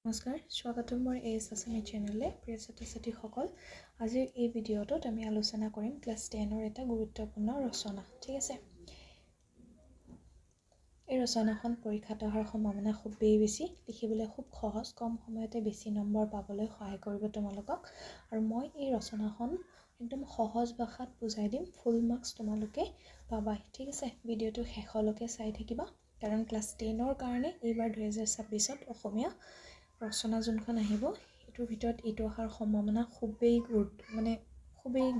নমস্কাৰ, স্বাগতম মোৰ এছ আছামী চেনেললৈ। প্ৰিয় ছাত্ৰ ছাত্ৰীসকল, আজিৰ এই ভিডিঅ'টোত আমি আলোচনা কৰিম ক্লাছ 10ৰ এটা গুৰুত্বপূৰ্ণ ৰচনা। ঠিক আছে, এই ৰচনাখন পৰীক্ষাত অহাৰ সম্ভাৱনা খুবেই বেছি, লিখিবলৈ খুব সহজ, কম সময়তে বেছি নম্বৰ পাবলৈ সহায় কৰিব তোমালোকক। আৰু মই এই ৰচনাখন একদম সহজ ভাষাত বুজাই দিম, ফুল মাৰ্কছ তোমালোকে পাবাই। ঠিক আছে, ভিডিঅ'টো শেষলৈকে চাই থাকিবা, কাৰণ ক্লাছ 10ৰ কাৰণে এইবাৰ 2026ত অসমীয়া ৰচনা যোনখন আহিব, এইটোৰ ভিতৰত এইটো অহাৰ সম্ভাৱনা খুবেই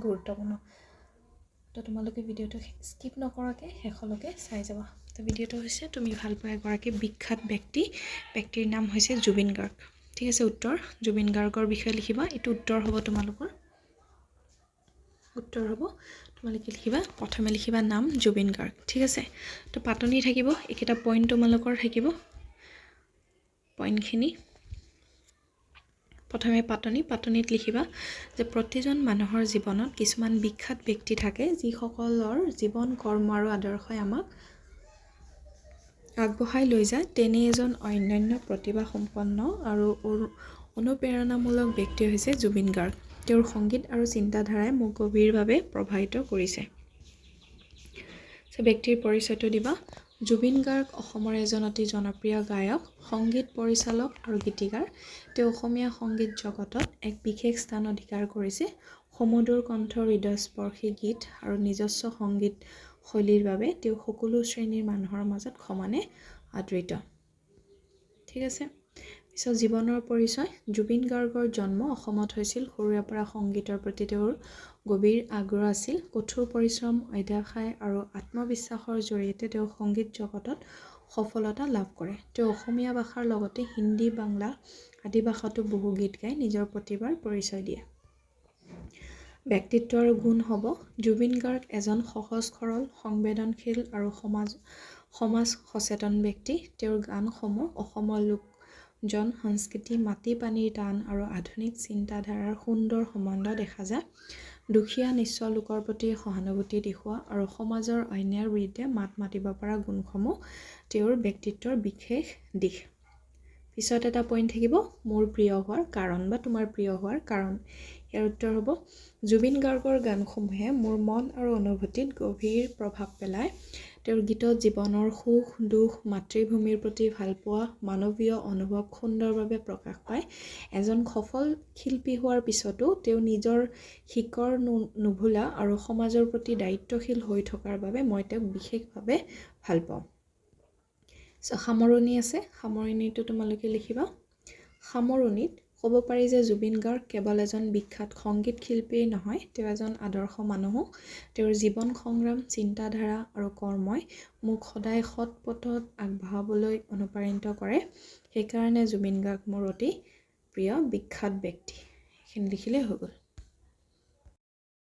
গুৰুত্বপূৰ্ণ। তো তোমালোকে ভিডিঅ'টো স্কিপ নকৰাকৈ শেষলৈকে চাই যাবা। তো ভিডিঅ'টো হৈছে তুমি ভাল পোৱা এগৰাকী বিখ্যাত ব্যক্তিৰ নাম হৈছে জুবিন গাৰ্গ। ঠিক আছে, উত্তৰ জুবিন গাৰ্গৰ বিষয়ে লিখিবা। এইটো উত্তৰ হ'ব তোমালোকৰ। উত্তৰ হ'ব তোমালোকে লিখিবা, প্ৰথমে লিখিবা নাম জুবিন গাৰ্গ। ঠিক আছে, তো পাতনি থাকিব, এইকেইটা পইণ্ট তোমালোকৰ থাকিব। পইণ্টখিনি প্ৰথমে পাতনিত লিখিবা যে প্ৰতিজন মানুহৰ জীৱনত কিছুমান বিখ্যাত ব্যক্তি থাকে, যিসকলৰ জীৱন, কৰ্ম আৰু আদৰ্শই আমাক আগবঢ়াই লৈ যায়। তেনে এজন অনন্য প্ৰতিভাসম্পন্ন আৰু অনুপ্ৰেৰণামূলক ব্যক্তি হৈছে জুবিন গাৰ্গ। তেওঁৰ সংগীত আৰু চিন্তাধাৰাই মোক গভীৰভাৱে প্ৰভাৱিত কৰিছে। ব্যক্তিৰ পৰিচয়টো দিবা। জুবিন গাৰ্গ অসমৰ এজন অতি জনপ্ৰিয় গায়ক, সংগীত পৰিচালক আৰু গীতিকাৰ। তেওঁ অসমীয়া সংগীত জগতত এক বিশেষ স্থান অধিকাৰ কৰিছে। সুমধুৰ কণ্ঠ, হৃদয়স্পৰ্শী গীত আৰু নিজস্ব সংগীত শৈলীৰ বাবে তেওঁ সকলো শ্ৰেণীৰ মানুহৰ মাজত সমানে আদৃত। ঠিক আছে, পিছত জীৱনৰ পৰিচয়। জুবিন গাৰ্গৰ জন্ম অসমত হৈছিল। সৰুৰে পৰা সংগীতৰ প্ৰতি তেওঁৰ গভীৰ আগ্ৰহ আছিল। কঠোৰ পৰিশ্ৰম, অধ্যাৱসায় আৰু আত্মবিশ্বাসৰ জৰিয়তে তেওঁ সংগীত জগতত সফলতা লাভ কৰে। তেওঁ অসমীয়া ভাষাৰ লগতে হিন্দী, বাংলা আদি ভাষাতো বহু গীত গাই নিজৰ প্ৰতিভাৰ পৰিচয় দিয়ে। ব্যক্তিত্ব আৰু গুণ হ'ব। জুবিন গাৰ্গ এজন সহজ সৰল, সংবেদনশীল আৰু সমাজ সচেতন ব্যক্তি। তেওঁৰ গানসমূহ অসমৰ সংস্কৃতি, মাটি পানীৰ টান আৰু আধুনিক চিন্তাধাৰাৰ সুন্দৰ সম্বন্ধ দেখা যায়। দুখীয়া নিস্ব লোকৰ প্ৰতি সহানুভূতি দেখুওৱা আৰু সমাজৰ অন্যায়ৰ বিৰুদ্ধে মাত মাতিব পৰা গুণসমূহ তেওঁৰ ব্যক্তিত্বৰ বিশেষ দিশ। পিছত এটা পইণ্ট থাকিব, মোৰ প্ৰিয় হোৱাৰ কাৰণ বা তোমাৰ প্ৰিয় হোৱাৰ কাৰণ। ইয়াৰ উত্তৰ হ'ব, জুবিন গাৰ্গৰ গানসমূহে মোৰ মন আৰু অনুভূতিত গভীৰ প্ৰভাৱ পেলায়। তেওঁৰ গীতত জীৱনৰ সুখ দুখ, মাতৃভূমিৰ প্ৰতি ভালপোৱা, মানৱীয় অনুভৱ সুন্দৰভাৱে প্ৰকাশ পায়। এজন সফল শিল্পী হোৱাৰ পিছতো তেওঁ নিজৰ শিকৰ নুভুলা আৰু সমাজৰ প্ৰতি দায়িত্বশীল হৈ থকাৰ বাবে মই তেওঁক বিশেষভাৱে ভাল পাওঁ। সামৰণি আছে, সামৰণিটো তোমালোকে লিখিবা। সামৰণিত ক'ব পাৰি যে জুবিন গাৰ্গ কেৱল এজন বিখ্যাত সংগীত শিল্পীয়েই নহয়, তেওঁ এজন আদৰ্শ মানুহো। তেওঁৰ জীৱন সংগ্ৰাম, চিন্তাধাৰা আৰু কৰ্মই মোক সদায় সৎ পথত আগবঢ়াবলৈ অনুপ্ৰাণিত কৰে। সেইকাৰণে জুবিন গাৰ্গ মোৰ অতি প্ৰিয় বিখ্যাত ব্যক্তি। এইখিনি লিখিলেই হৈ গ'ল।